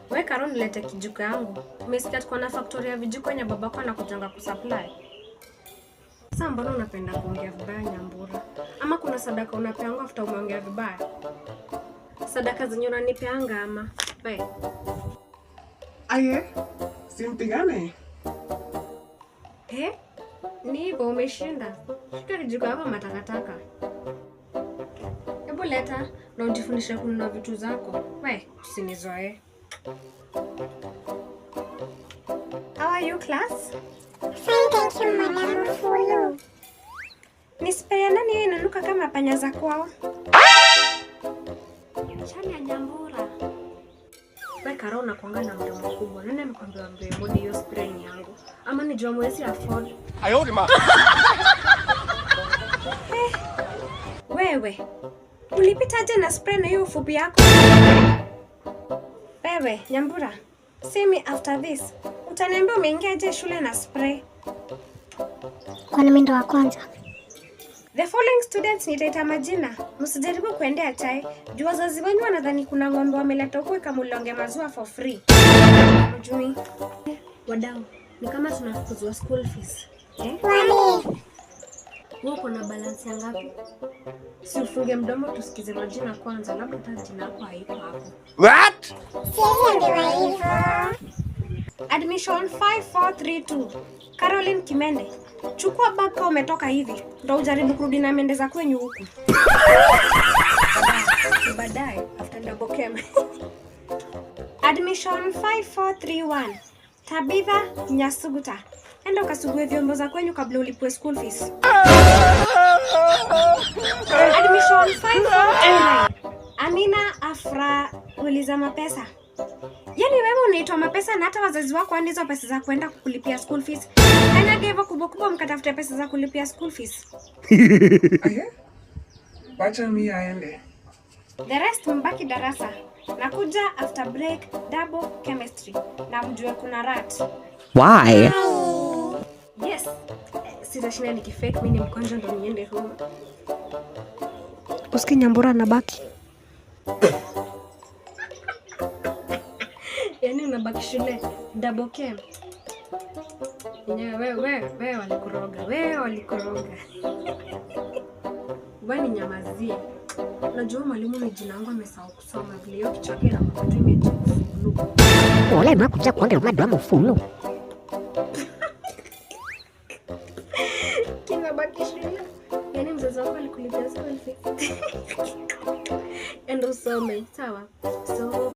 Wewe Karo nilete kijuko yangu. Umesikia tuko na factory ya vijiko yenye babako anakujanga kusupply. Sasa mbona unapenda kuongea vibaya Nyambura? Ama kuna sadaka unapeanga after umeongea vibaya? Sadaka zenye unanipeanga ama? Wewe. Aye. Simpigane. Ni hivyo umeshinda. Shika kijiko hapa matakataka. Hebu leta na ujifundishe kununua vitu zako. Wewe usinizoe. How are you, class? Fine, thank you, Madam Fulu. Ni spray ya nani hiyo inanuka kama panya za kwao? Chani ya Nyambura. Wewe Karo unakuanga na mdomo mkubwa. Nani amekwambia ambaye mbona hiyo spray ni yangu? Ama ni jua mwezi afford? Ayodima. Wewe. Ulipitaje na spray na hiyo ufupi yako? Wewe, Nyambura. See me after this. Utaniambia umeingiaje shule na spray? Kwani mimi ndo wa kwanza? The following students nitaita majina. Msijaribu kuendea chai. Juu wazazi wenu wanadhani kuna ng'ombe wameleta huko ikamulonge maziwa for free. Mjui. Wadau, ni kama tunafukuzwa school fees. Wale. Wewe uko na balance ya ngapi? Si ufunge mdomo tusikize majina kwanza, labda jina lako haiko hapo. What? Sisi ndio hivyo. Admission 5432. Caroline Kimende. Chukua bag kama umetoka hivi. Ndio ujaribu kurudi na mende za kwenyu huku. Baadaye after double cam. Admission 5431. Tabitha Nyasuguta. Enda ukasugue vyombo za kwenyu kabla ulipwe school fees. Admission 5429. Amina Afra uliza mapesa. Yaani wewe unaitwa mapesa na hata wazazi wako ndizo pesa za kwenda kulipia school fees. Kana geva kubwa mkatafuta pesa za kulipia school fees. Aye. Wacha mimi aende. The rest mbaki darasa. Nakuja after break double chemistry. Na mjue kuna rat. Why? Yes. Sitashinda nikifake mimi ni mkonjo ndo niende home. Usikie Nyambura anabaki. Yaani unabaki shule double chem. Wewe walikoroga. Wewe nyamazie. Unajua mwalimu ni jina langu amesahau kusoma vile hiyo kichwa kile na mapatu imejifulu. Ole makuja kuongea madamu fulu. Kinabaki shule. Yaani mzazi wako alikulipia school fees. Endo usome, sawa?